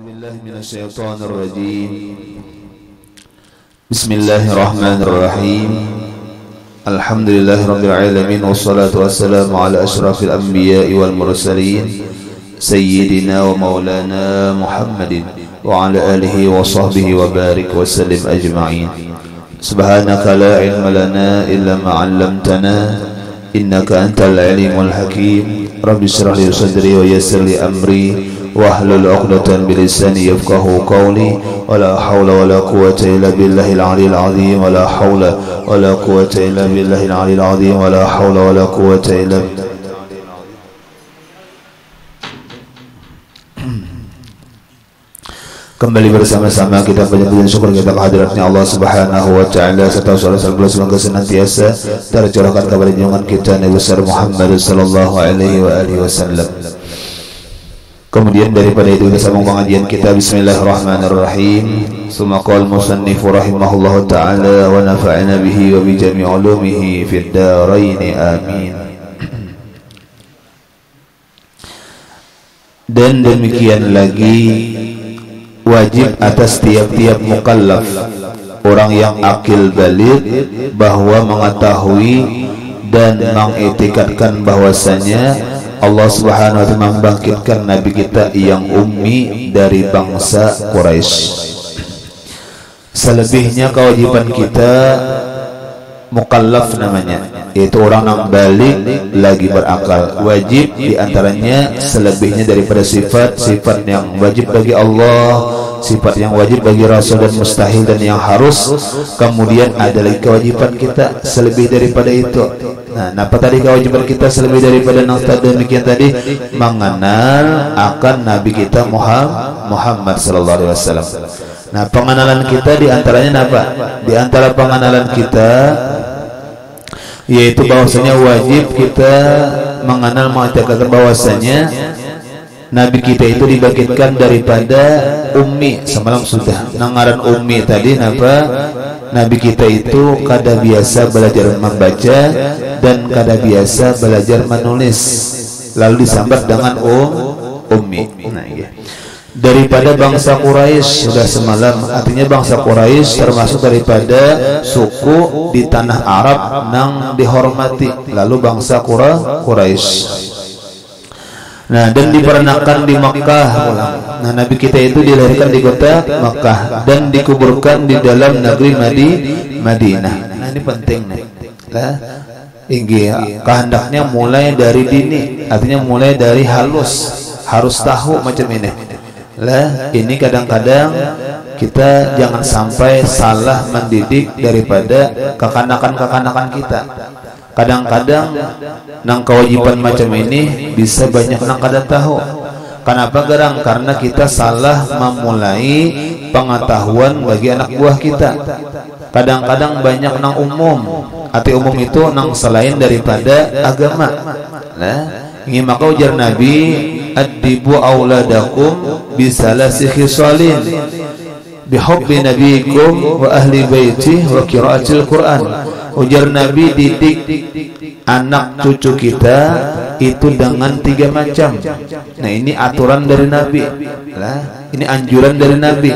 A'udzubillahi minasyaitonirrajim. Bismillahirrahmanirrahim. Alhamdulillahirabbil alamin wassalatu wassalamu ala asyrafil anbiya'i wal mursalin sayyidina wa maulana Muhammadin wa ala alihi wa sahbihi wa barik wa sallim ajma'in. Subhanaka la ilma lana illa ma 'allamtana innaka antal alimul hakim. Rabbi shrah li sadri wa yassir li amri wahlul 'uqdatam min lisani yafqahu qawli. Wala haula wala quwwata illa billahil 'aliyyil 'azim. Wala haula wala quwwata illa billahil 'aliyyil 'azim. Wala haula wala quwwata illa billah. Kembali bersama-sama kita panjatkan syukur kita kehadiratnya Allah Subhanahu wa taala serta salawat semoga senantiasa tercurahkan kepada junjungan kita Nabi besar Muhammad sallallahu alaihi wasallam. Kemudian daripada itu kita sambung pengajian kita. Bismillahirrahmanirrahim. Summa qala musannif rahimahullahu taala wa nafa'ana bihi wa bi jami' ulumihi fid dharain amin. Dan demikian lagi wajib atas tiap-tiap mukallaf, orang yang akil baligh, bahwa mengetahui dan mengiktikadkan bahwasanya Allah Subhanahu wa taala membangkitkan nabi kita yang ummi dari bangsa Quraisy. Selebihnya kewajiban kita mukallaf namanya, yaitu orang yang balik lagi berakal. Wajib diantaranya selebihnya daripada sifat-sifat yang wajib bagi Allah, sifat yang wajib bagi Rasul dan mustahil dan yang harus. Kemudian ada lagi kewajiban kita selebih daripada itu. Nah, apa tadi kewajiban kita selebih daripada demikian tadi? Mengenal akan Nabi kita Muhammad sallallahu alaihi wasallam. Nah, pengenalan kita diantaranya apa? Di antara pengenalan kita yaitu bahwasanya wajib kita mengenal, mengatakan bahwasanya Nabi kita itu dibangkitkan daripada ummi. Semalam sudah nangaran ummi tadi apa? Nabi kita itu kada biasa belajar membaca dan kada biasa belajar menulis, lalu disambat dengan ummi. Nah, iya. Daripada bangsa Quraisy sudah semalam, artinya bangsa Quraisy termasuk daripada suku di tanah Arab yang dihormati, lalu bangsa Quraisy. Nah, dan diperanakan di Makkah. Nah, Nabi kita itu dilahirkan di kota Makkah dan dikuburkan di dalam negeri Madinah. Nah, ini penting nih. Lah, kehendaknya mulai dari dini, artinya mulai dari harus tahu macam ini. Lah, ini kadang-kadang kita jangan sampai salah mendidik daripada kekanakan-kekanakan kita. Kadang-kadang nang kewajiban macam ini bisa banyak nang kada tahu. Kenapa gerang? Karena kita salah memulai pengetahuan bagi anak buah kita. Kadang-kadang banyak nang umum. Arti umum itu nang selain daripada agama. Nah, ini maka ujar Nabi, addibu auladakum bisalasi khisalin bihubbi nabiyikum wa ahli baiti wa qiraatil Quran. Ujar Nabi, didik anak cucu kita itu dengan 3 macam. Nah, ini aturan dari Nabi. Lah, ini anjuran dari Nabi.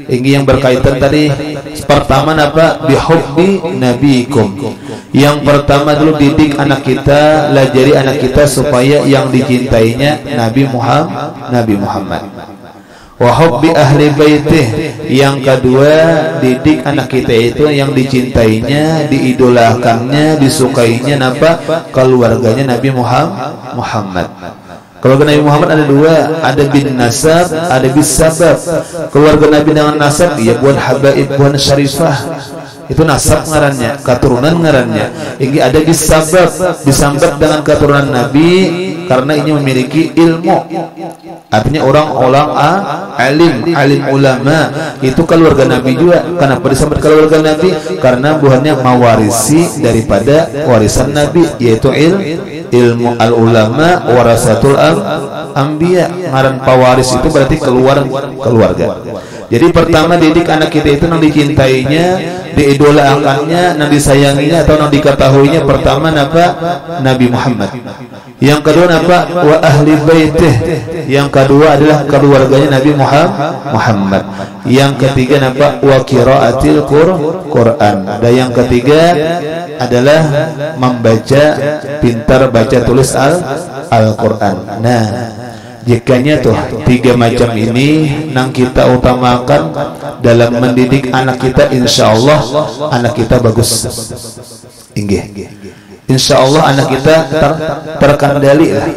Ini yang berkaitan tadi. Pertama apa? Bihubbi nabiyikum. Yang pertama dulu didik anak kita, lajari anak kita supaya yang dicintainya Nabi Muhammad. Wa hubbi ahli baitih. Yang kedua, didik anak kita itu yang dicintainya, diidolakannya, disukainya apa? Keluarganya Nabi Muhammad. Keluarga Nabi Muhammad ada 2, ada bin nasab, ada bis sabab. Keluarga Nabi dengan nasab, ya buan habaib, buan syarifah. Itu nasab ngarannya, keturunan ngarannya. Ini ada bis sabab, disambat dengan keturunan Nabi karena ini memiliki ilmu. Artinya orang-orang alim ulama. Itu keluarga Nabi juga. Kenapa disebut keluarga Nabi? Karena buahnya mewarisi daripada warisan Nabi, yaitu ilmu al-ulama warasatul anbiya. Ngaran pewaris itu berarti keluarga. Jadi pertama didik anak kita itu yang dicintainya, diidolakannya, yang disayanginya atau yang diketahuinya pertama Nabi Muhammad. Yang kedua apa? Wa ahli baitih. Yang kedua adalah keluarganya Nabi Muhammad. Yang ketiga apa? Wa qiraatil Quran. Dan yang ketiga adalah membaca, pintar baca tulis Al-Quran. Nah, jikanya tuh tiga macam ini nang kita utamakan dalam mendidik anak kita, insya Allah anak kita bagus. Inggih. Insya Allah anak kita terkendali lah.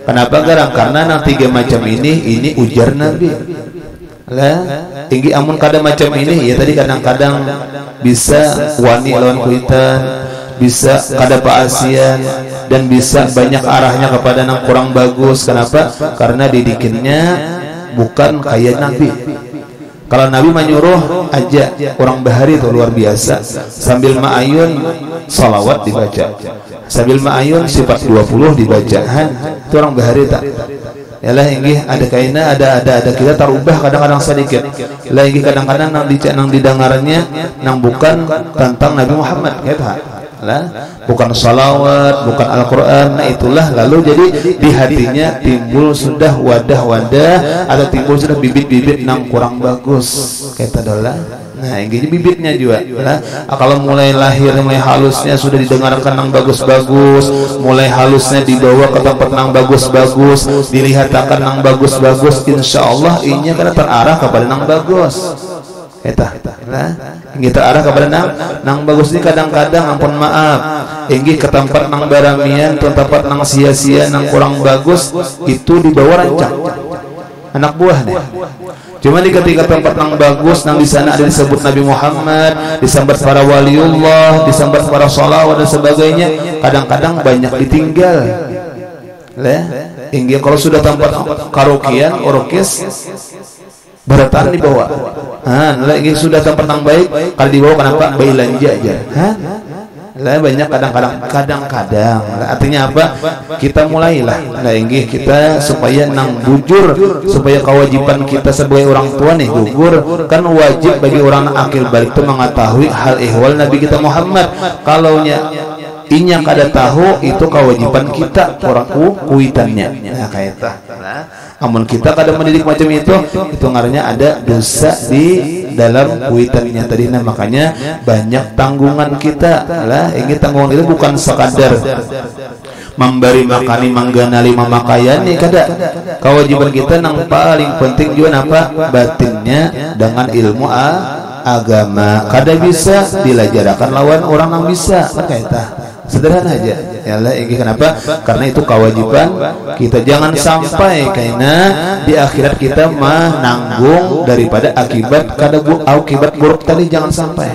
Kenapa garang? Karena nang tiga macam ini ujar Nabi. Lah, tinggi amun kada macam ini ya tadi kadang-kadang bisa wani lawan kuitan, bisa kada paasian, dan bisa banyak arahnya kepada yang kurang bagus. Kenapa? Karena didikinnya bukan kayak Nabi. Kalau Nabi menyuruh aja orang bahari itu luar biasa, sambil ma'ayun salawat dibaca, sambil ma'ayun sifat 20 dibaca. Itu orang bahari tak? Yalah inggih ada kaina ada kita terubah kadang-kadang sedikit. Lah inggih kadang-kadang nang didengarnya nang bukan tentang Nabi Muhammad gitu. Lah, bukan salawat, bukan Al-Quran. Nah itulah lalu jadi di hatinya timbul sudah wadah-wadah atau timbul sudah bibit-bibit nang kurang bagus kata dola. Nah ini bibitnya juga lah. Kalau mulai lahir mulai halusnya sudah didengarkan nang bagus-bagus, mulai halusnya dibawa ke tempat nang bagus-bagus, dilihatkan nang bagus-bagus, insya Allah inya karena terarah kepada nang bagus. Nah, kita arah kepada nang bagus ini kadang-kadang ampun maaf, inggi ke tempat nang baramian, ke tempat nang sia-sia, nang kurang bagus itu dibawa rancang anak buah nih. Cuma di ketika tempat nang bagus, nang di sana ada disebut Nabi Muhammad, disambat para waliullah, disambat para sholawat dan sebagainya, kadang-kadang banyak ditinggal. Lah, inggi kalau sudah tempat karaokean, orkes beratan dibawa. Lagi sudah tempat yang baik, kalau dibawa kenapa? Bailanja aja. Lah banyak kadang-kadang. Artinya apa? Kita mulailah. Nah inggih kita supaya nang bujur, supaya kewajiban kita sebagai orang tua nih gugur. Kan wajib bagi orang akil balik itu mengetahui hal ihwal Nabi kita Muhammad. Kalau inya kada tahu itu kewajiban kita orang kuitannya. Nah kayak amun kita kadang mendidik macam itu ngaruhnya ada dosa di dalam kuitannya tadi. Nah makanya banyak tanggungan kita lah. Ini tanggungan itu bukan sekadar memberi makani mangganali memakaian nih kada. Kewajiban kita yang paling penting juga apa? Batinnya dengan ilmu agama. Kada bisa dilajarakan lawan orang yang bisa. Kaita sederhana aja. Yalah ini kenapa? Karena itu kewajiban kita. Jangan sampai karena di akhirat kita menanggung daripada akibat akibat buruk tadi. Jangan sampai.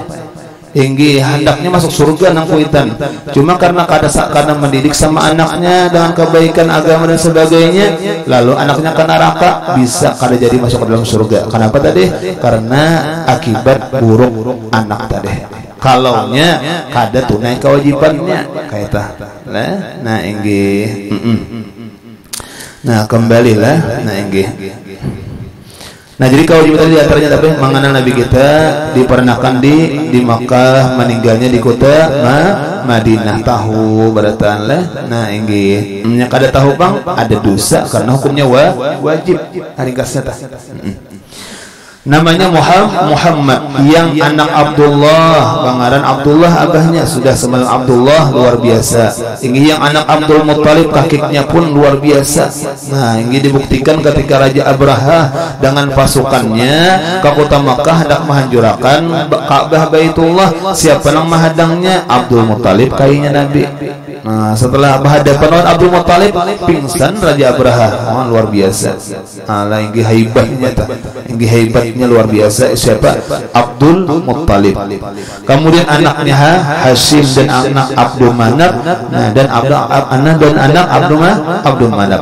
Inggi hendaknya masuk surga nang kuitan. Cuma karena karena mendidik sama anaknya dengan kebaikan agama dan sebagainya, lalu anaknya ke neraka, bisa kada jadi masuk ke dalam surga. Kenapa tadi? Karena akibat buruk anak tadi. Kalaunya kada tunai kewajibannya kayak nah inggih. Nah kembalilah. Nah inggih. Nah jadi kewajiban tadi diantaranya tapi mengenal Nabi kita, dipernahkan di Makkah, meninggalnya di kota Madinah. Tahu beratan lah. Nah inggih kada tahu bang ada dosa karena hukumnya wajib. Ringkasnya tah. Namanya Muhammad yang anak Abdullah, bangaran Abdullah abahnya sudah semalam Abdullah luar biasa. Ini yang anak Abdul Muttalib kakeknya pun luar biasa. Nah ini dibuktikan ketika Raja Abraha dengan pasukannya ke kota Makkah hendak menghancurkan Ka'bah Baitullah. Siapa yang menghadangnya? Abdul Muttalib kayaknya Nabi. Nah setelah berhadapan dengan Abdul Muttalib pingsan Raja Abraha. Luar biasa. Lah ini hebatnya ini hebatnya luar biasa. Siapa? Abdul Muttalib. Kemudian anaknya Hashim dan anak Abdul Manaf. Nah dan anak Abdul Manaf.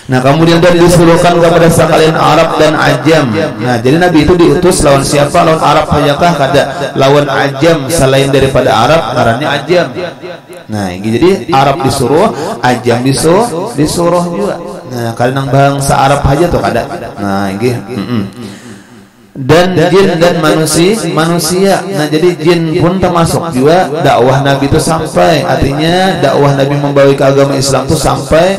Nah kemudian dan disuruhkan kepada sekalian Arab dan Ajam. Nah jadi Nabi itu diutus lawan siapa? Lawan Arab sajakah? Kada lawan Ajam selain daripada Arab ngarannya Ajam. Nah ini jadi Arab disuruh, Ajam disuruh juga. Nah kalau nang bangsa Arab aja tuh kada. Nah ini dan jin dan manusia. Nah, jadi jin pun termasuk juga dakwah Nabi itu sampai. Artinya dakwah Nabi membawa ke agama Islam itu sampai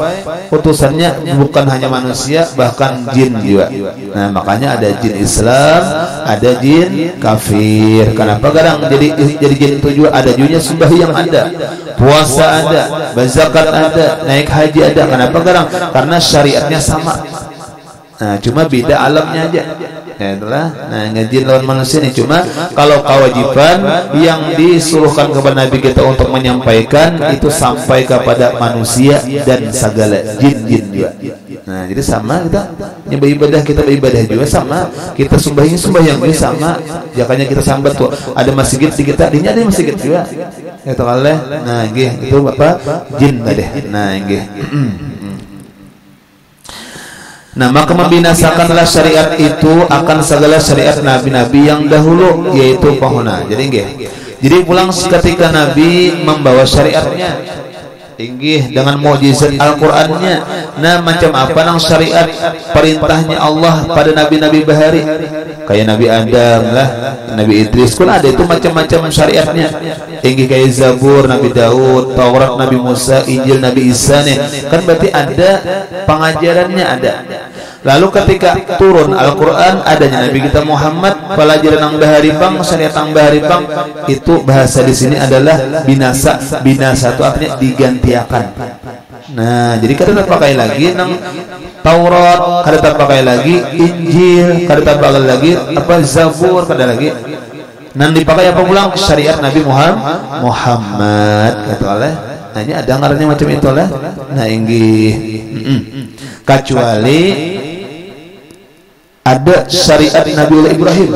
utusannya bukan hanya manusia, bahkan jin juga. Nah, makanya ada jin Islam, ada jin kafir. Kenapa kadang jadi jin itu juga ada juga sembahyang ada, puasa ada, berzakat ada, naik haji ada. Kenapa kadang? Karena syariatnya sama. Nah, cuma beda alamnya aja. Ya itulah. Nah, ngajin lawan manusia ini cuma kalau kewajiban yang disuruhkan kepada Nabi kita untuk menyampaikan itu sampai kepada manusia dan segala jin-jin juga. Nah, jadi sama kita beribadah, kita beribadah juga sama, kita sembahyang juga sama. Makanya kita sambat tuh ada masjid di kita, dinya ada masjid juga. Itu Allah. Nah, nggih itu Bapak jin tadi. Nah, nggih. Nah, maka membinasakanlah syariat itu akan segala syariat nabi-nabi yang dahulu, yaitu pohona. Jadi pulang ketika Nabi membawa syariatnya, dengan mukjizat Al-Qur'annya. Nah, macam apa nang syariat perintahnya Allah pada nabi-nabi bahari, kayak Nabi Adam lah, Nabi Idris pun ada itu macam-macam syariatnya. Kayak Zabur Nabi Daud, Taurat Nabi Musa, Injil Nabi Isa nih. Kan berarti ada pengajarannya ada. Lalu ketika turun Al-Quran adanya Nabi kita Muhammad, pelajaran yang bahari bang, syariat yang bahari bang, itu bahasa di sini adalah binasa. Binasa itu artinya digantiakan. Nah, jadi kada terpakai lagi nang Taurat, kada terpakai lagi Injil, kada terpakai lagi apa Zabur, kada lagi. Nan dipakai apa pulang syariat Nabi Muhammad kata oleh. Nah, ini ada ngarannya macam itu lah. Nah, inggih kecuali ada syariat Nabiullah Ibrahim.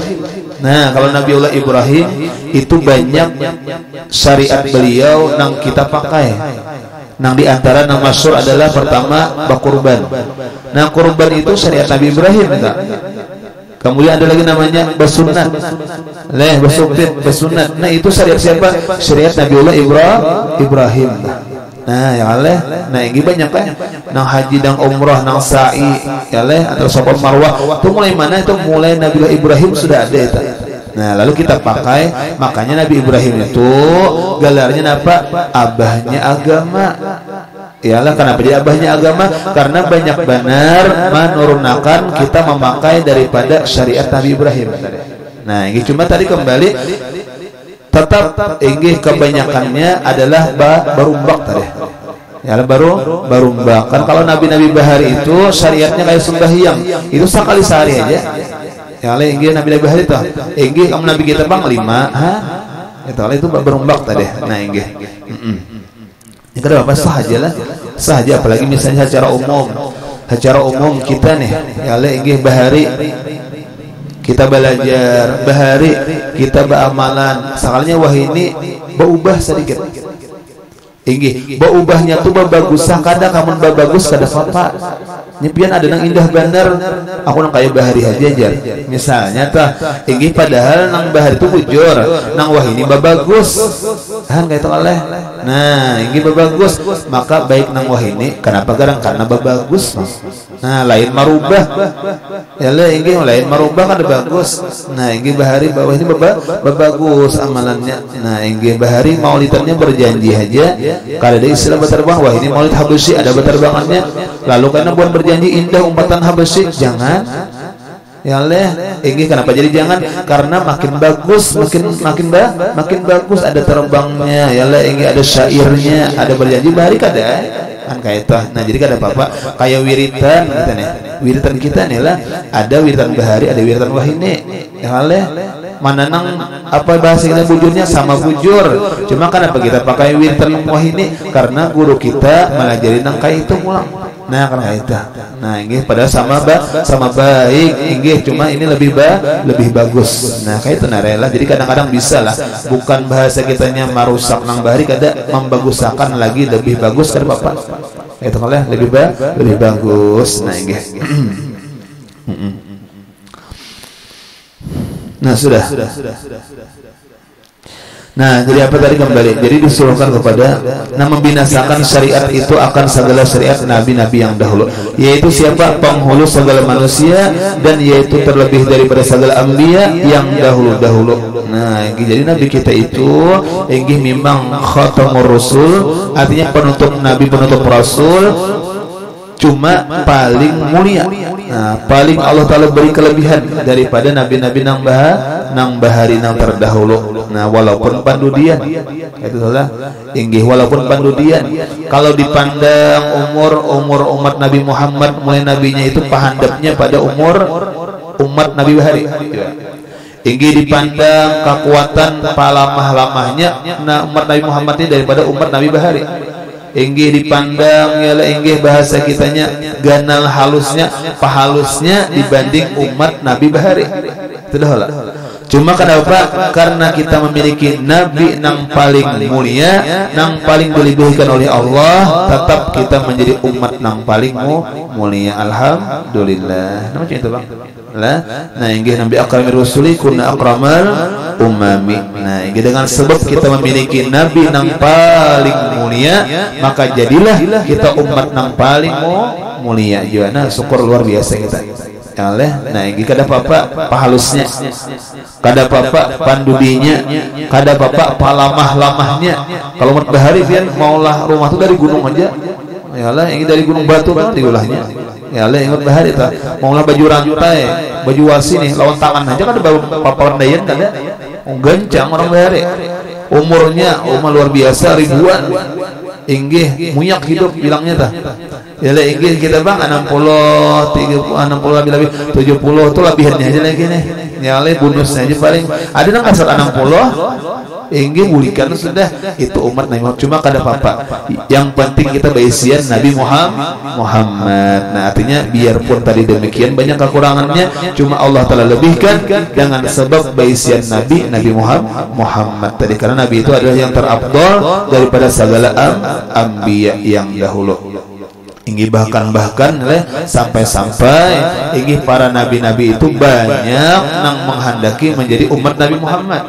Nah, kalau Nabiullah Ibrahim itu banyak syariat beliau yang kita pakai. Nang di antara nang masyhur adalah pertama bakurban. Nah, kurban itu syariat Nabi Ibrahim tak? Kemudian ada lagi namanya basunat. Basunat. Nah, itu syariat siapa? Syariat Nabiullah Ibrahim. Nah, ya Allah. Nah, ini banyak kan. Nang haji dan umrah, nang sa'i, ya Allah, atau Safa Marwah. Itu mulai mana? Itu mulai Nabiullah Ibrahim sudah ada itu. Nah, lalu kita pakai, makanya Nabi Ibrahim itu gelarnya apa? Abahnya agama. Iyalah, kenapa jadi abahnya agama? Karena banyak benar menurunkan kita memakai daripada syariat Nabi Ibrahim. Nah, ini cuma tadi kembali tetap kebanyakannya adalah barumbak tadi. Ya, barumbak. Kan kalau nabi-nabi bahari itu syariatnya kayak sembahyang. Itu sekali sehari aja. Ya, nabi-nabi bahari itu. Kamu nabi kita bang 5, itu barumbak tadi. Nah, ini kenapa sahaja apalagi misalnya secara umum kita nih, ya bahari kita belajar, bahari kita beramalan, sakalnya wah ini berubah sedikit. Berubahnya tuh bagusah kadang kamu bagus kada apa. Nyepian ada nang indah bener, aku nang kayak bahari aja. Misalnya tah, padahal nang bahari itu bujur, nang wah ini bagus, kan kayak itu oleh. Nah, bagus, maka baik nang wah ini. Kenapa garang? Karena bagus. Nah, lain marubah, ya lain marubah kan bagus. Nah, bahari bawah ini bagus amalannya. Nah, bahari maulidannya berjanji aja. Kalau ada istilah berterbang, wah ini maulid Habsyi ada berterbangannya. Lalu karena buat berjanji indah umpatan Habsyi, jangan. Ya Allah, kenapa jadi jangan? Karena makin bagus, makin bagus ada terbangnya. Ya Allah, ada syairnya, ada berjanji bahari kada. Kan kayak itu. Nah, jadi kada apa-apa. Kayak wiritan kita nih. Wiritan kita nih lah, ada wiritan bahari, ada wiritan wahine. Ya Allah, mana nang apa bahasa kita bujurnya sama bujur. Cuma kenapa kita pakai wiritan wahine? Karena guru kita mengajari nang kayak itu pulang. Nah, karena itu. Nah, padahal sama baik, cuma ini lebih bagus. Nah, kayak itu narela. Jadi kadang-kadang bisa lah. Bukan bahasa kitanya merusak nang bahari, kada membagusakan lagi lebih bagus kan Bapak. Itu malah lebih bagus. Nah, Nah, sudah. Nah, jadi apa tadi kembali? Jadi disuruhkan kepada membinasakan syariat itu akan segala syariat nabi-nabi yang dahulu. Yaitu siapa? Penghulu segala manusia dan yaitu terlebih daripada segala anbiya yang dahulu-dahulu. Nah, jadi nabi kita itu inggih memang khatamur rasul, artinya penutup nabi, penutup rasul, cuma paling mulia. Nah, paling Allah Ta'ala beri kelebihan daripada nabi-nabi nang bahari nang terdahulu. Nah, walaupun pandudian itu salah inggih, walaupun pandudian, kalau dipandang umur umat Nabi Muhammad, mulai nabinya itu pahandapnya pada umur umat Nabi bahari. Inggih dipandang kekuatan palamah-lamahnya umat Nabi Muhammad ini daripada umat Nabi bahari. Inggih dipandang ialah inggih bahasa kitanya ganal halusnya, pahalusnya dibanding umat Nabi bahari. Tidaklah. Cuma kenapa? Karena kita memiliki nabi nang paling mulia, nang paling dilebihkan oleh Allah, tetap kita menjadi umat nang paling mulia. Alhamdulillah. Namanya itu, Bang. Nah, inggih nabi akramir rusuli kunna akramal umami. Nah, inggih dengan sebab kita memiliki nabi nang paling mulia, maka jadilah kita umat nang paling mulia. Nah, syukur luar biasa kita. Nah, ini kada apa-apa pahalusnya, kada apa-apa pandudinya, kada apa-apa palamah-lamahnya. Kalau umat bahari pian maulah rumah itu dari gunung aja. Yalah, ini dari gunung batu kan diulahnya. Yalah, ingat bahari ta. Maulah baju rantai, baju wasi nih, lawan tangan aja kada paparan dayan kada. Gencang orang bahari. Umurnya luar biasa ribuan. Inggih muyak hidup bilangnya ta. Yalah, inggih kita bang 60 lebih 70 itu lebihannya aja lagi nih. Yalah, bonusnya aja paling ada nang kasar 60 inggih bulikan sudah itu umat Nabi Muhammad. Cuma kada apa-apa, yang penting kita baisian Nabi Muhammad. Nah, artinya biarpun tadi demikian banyak kekurangannya, cuma Allah telah lebihkan dengan sebab baisian Nabi Muhammad tadi, karena Nabi itu adalah yang terafdal daripada segala anbiya yang dahulu. Inggih bahkan sampai inggih para nabi-nabi itu banyak nang menghendaki menjadi umat Nabi Muhammad.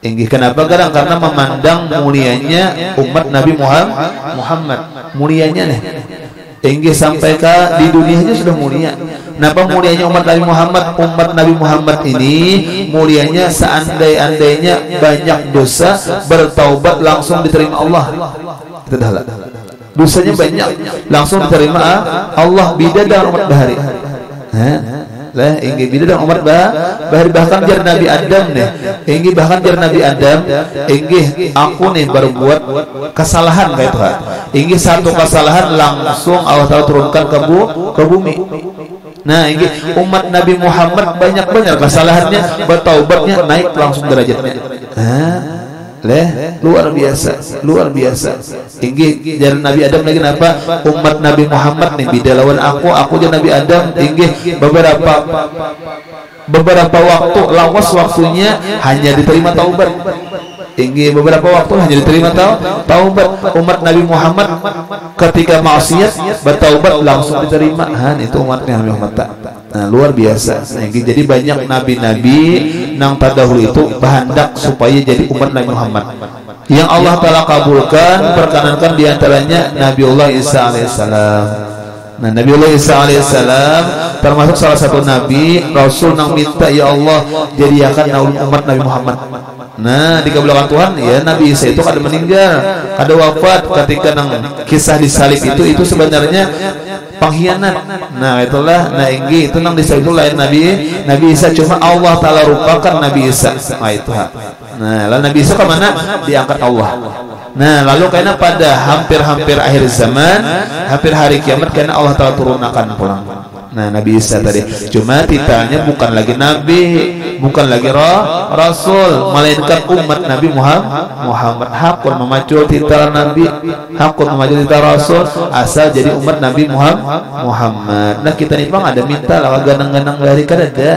Inggih kenapa? Karena memandang mulianya umat Nabi Muhammad, mulianya nih. Inggih sampai ke di dunia aja sudah mulia. Napa mulianya umat Nabi Muhammad? Umat Nabi Muhammad ini mulianya seandai-andainya banyak dosa bertaubat langsung diterima Allah. Itu dah. Dosanya banyak langsung diterima Allah, beda dengan umat bahari. Lah inggih beda dengan umat bahari, bahkan jar Nabi Adam nih. Inggih bahkan jar Nabi Adam, inggih aku nih baru buat kesalahan kayak Tuhan. Inggih satu kesalahan langsung Allah Taala turunkan ke bumi. Nah, inggih umat Nabi Muhammad banyak kesalahannya, bertaubatnya naik langsung derajatnya. Luar biasa. Inggih jar Nabi Adam lagi napa? Umat Nabi Muhammad nih beda lawan aku jar Nabi Adam. Inggih beberapa waktu lawas waktunya hanya diterima taubat. Inggih beberapa waktu hanya diterima taubat. Umat Nabi Muhammad ketika maksiat bertaubat langsung diterima. Itu umatnya Nabi Muhammad. Nah, luar biasa. Jadi banyak nabi-nabi nang terdahulu itu bahandak supaya jadi umat Nabi Muhammad yang Allah Ta'ala kabulkan, perkenankan diantaranya Nabiullah Isa alaihissalam. Nah, Nabiullah Isa alaihissalam termasuk salah satu nabi rasul nang minta, ya Allah jadikan naul umat Nabi Muhammad. Nah, dikabulkan Tuhan ya, Nabi Isa itu kada meninggal, kada wafat ketika nang kisah disalib itu sebenarnya pengkhianat. Nah, itulah inggih itu nang disebut itu lain Nabi Isa, cuma Allah Ta'ala rupakan Nabi Isa. Nah, itu. Nah, lalu Nabi Isa ke mana? Diangkat Allah. Nah, lalu karena pada hampir akhir zaman, hampir hari kiamat, karena Allah Ta'ala turunkan pulang. Nah, Nabi Isa tadi cuma titelnya bukan lagi nabi, bukan lagi rasul, melainkan umat Nabi Muhammad. Hakun memacul titel nabi, hakun memacul titel rasul, asal jadi umat Nabi Muhammad. Nah, kita nih bang ada minta lah ganang-ganang dari kan ada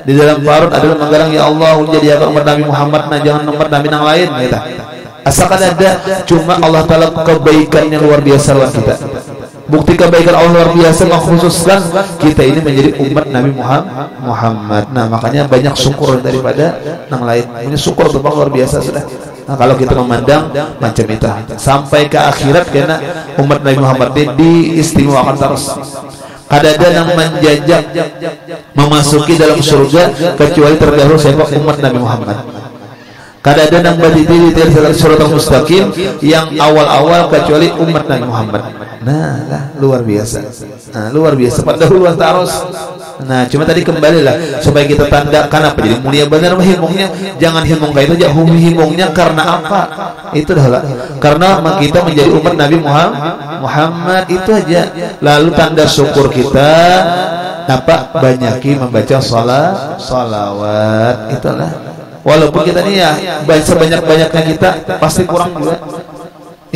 di dalam parut adalah menggalang, ya Allah jadi umat Nabi Muhammad, nah jangan umat Nabi yang lain kita. Asalkan ada, cuma Allah Ta'ala kebaikannya luar biasa lawan kita. Bukti kebaikan Allah luar biasa mengkhususkan kita ini menjadi umat Nabi Muhammad. Nah, makanya banyak syukur daripada yang lain. Punya syukur tuh luar biasa sudah. Nah, kalau kita memandang macam itu sampai ke akhirat, karena umat Nabi Muhammad diistimewakan terus. Kadada yang menjajak memasuki dalam surga kecuali terdahulu siapa? Umat Nabi Muhammad. Kadada yang berdiri di surat al-mustaqim yang awal-awal kecuali umat Nabi Muhammad. Nah, luar biasa. Nah, luar biasa pendahuluan terus. Nah, cuma tadi kembalilah supaya kita tandakan apa jadi mulia benar himungnya. Jangan himung kayak itu aja, himungnya karena apa? Itu adalah karena kita menjadi umat Nabi Muhammad itu aja. Lalu tanda syukur kita apa? Banyaki membaca salawat. Itulah. Walaupun kita ini ya sebanyak-banyaknya kita pasti kurang juga.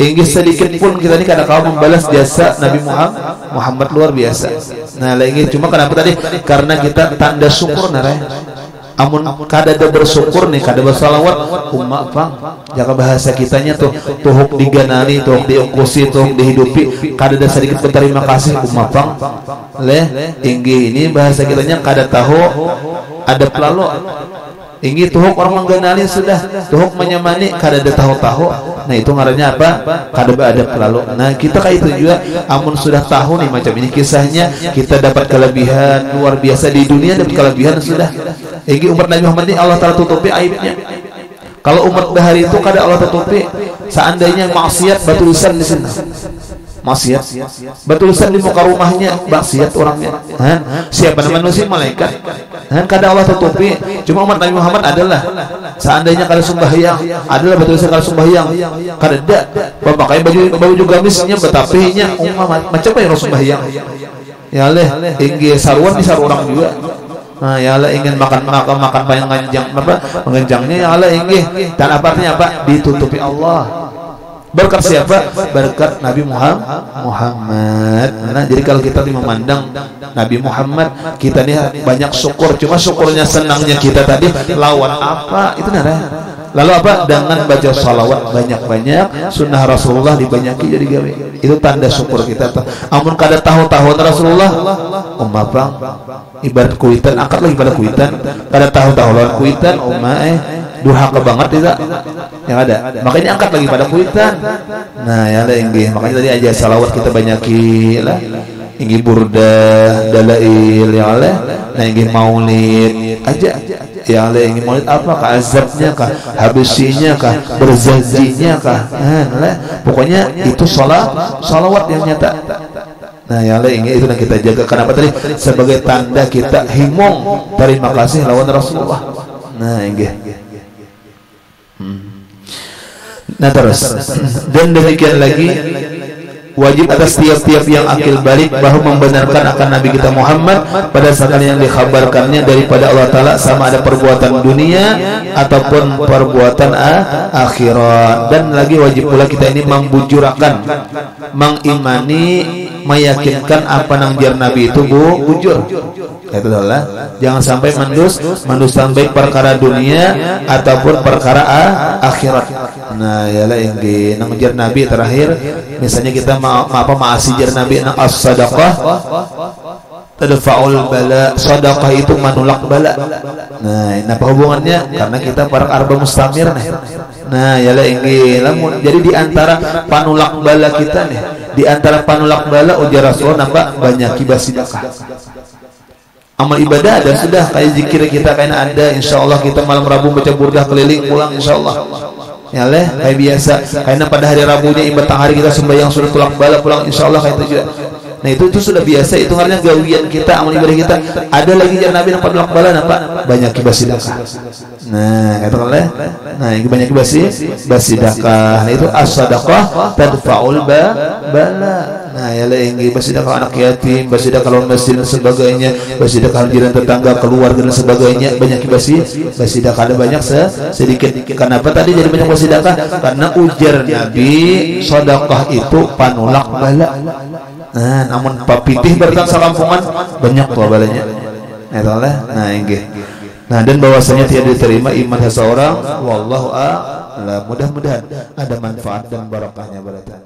Inggris sedikit pun kita ini kadang kala membalas jasa Nabi Muhammad luar biasa. Nah, lagi cuma kenapa tadi? Karena kita tanda syukur nare. Amun kadada bersyukur nih, kada bersalawat umma pang. Jaka bahasa kitanya tuh tuhuk diganali, tuhuk diukusi, tuhuk dihidupi, kadada sedikit berterima kasih umma pang. Tinggi ini bahasa kitanya kada tahu ada pelalo. Inggi tuhuk orang mengganali sudah, tuhuk menyamani kada ada tahu-tahu. Nah, itu ngarannya apa? Kada ada pelalu. Nah, kita kayak itu juga amun sudah tahu nih macam ini kisahnya, kita dapat kelebihan luar biasa di dunia, dapat kelebihan sudah. Inggi umat Nabi Muhammad ini Allah Ta'ala tutupi aibnya. Kalau umat bahari itu kada Allah tutupi, seandainya maksiat batu lisan di sini. Maksiat bertulisan di muka rumahnya maksiat orangnya. Siapa nama manusia malaikat? Kada Allah tutupi. Cuma umat Nabi Muhammad adalah seandainya kada sembahyang, adalah bertulisan kada sembahyang. Kada ada memakai baju gamisnya betapinya macam apa yang sembahyang. Ya leh tinggi saruan di saru orang juga. Nah, ya Allah ingin makan panjang mengenjangnya ya Allah ingin. Dan artinya apa? Ditutupi Allah. Berkat siapa? Berkat Nabi Muhammad. Nah, jadi kalau kita memandang Nabi Muhammad, kita nih banyak syukur. Cuma syukurnya senangnya kita tadi lawan apa? Itu nara. Lalu apa? Dengan baca salawat banyak-banyak, sunnah Rasulullah dibanyaki jadi gawe. Itu tanda syukur kita. Amun kada tahu-tahu Rasulullah, umpama ibarat kuitan, angkat lagi pada kuitan. Kada tahu-tahu lawan kuitan, durhaka banget tidak yang ada. Makanya angkat lagi pada kuitan. Nah, ya ada inggi. Makanya tadi aja salawat kita banyaki lah. Inggi burdah, dalail ya Allah. Nah, inggi maulid aja. Ya Allah, inggi maulid apa? Kah azabnya kah? Habisinya kah? Berzazinya kah? Nah, pokoknya itu salawat yang nyata. Nah, ya Allah, ingin itu yang kita jaga. Kenapa tadi? Sebagai tanda kita himung terima kasih lawan Rasulullah. Nah, inggi. Nah, terus dan demikian lagi wajib atas tiap-tiap yang akil balik bahwa membenarkan akan Nabi kita Muhammad pada saat yang dikhabarkannya daripada Allah Ta'ala, sama ada perbuatan dunia ataupun perbuatan akhirat. Dan lagi wajib pula kita ini membujurakan, mengimani, meyakinkan apa nangjar Nabi itu bujur. Itu adalah jangan sampai mendustakan baik perkara dunia ataupun perkara akhirat. Nah, yalah yang di nangjar Nabi terakhir, misalnya kita maasijar Nabi as-sadaqah tadfa'ul bala. Sedekah itu menolak bala. Nah, apa hubungannya? Karena kita para arba mustamir nih. Nah, yalah inggi lamun. Jadi di antara panulak bala kita nih, di antara panulak bala ujar Rasul nambah banyak kibas sedekah. Amal ibadah ada sudah, kayak zikir kita kayak ada, insyaallah kita malam Rabu baca burdah keliling pulang insyaallah. Ya leh kayak biasa. Karena pada hari Rabunya ibadah hari kita sembahyang sudah tulak bala pulang insyaallah kayak itu juga. Nah, itu sudah biasa, itu artinya gawian kita, amal ibadah kita. Ada lagi yang Nabi nampak tulak bala nampak banyak kibas sedekah. Nah, kata Allah. Nah, ini banyak kibas sedekah. Nah, itu as-sadaqah tadfa'ul bala. Nah, ya lah ingin bersedekah anak yatim, bersedekah lawan masjid dan sebagainya, bersedekah jiran tetangga, keluarga dan sebagainya, banyak bersedekah ada banyak sedikit. Kenapa tadi jadi banyak bersedekah? Karena ujar Nabi, sedekah itu panulak bala. Nah, namun papitih bertang sakampungan banyak tuh balanya. Nah, ingin. Nah, dan bahwasanya tidak diterima iman seseorang, wallahu a'lam. Mudah-mudahan ada manfaat dan barakahnya berada.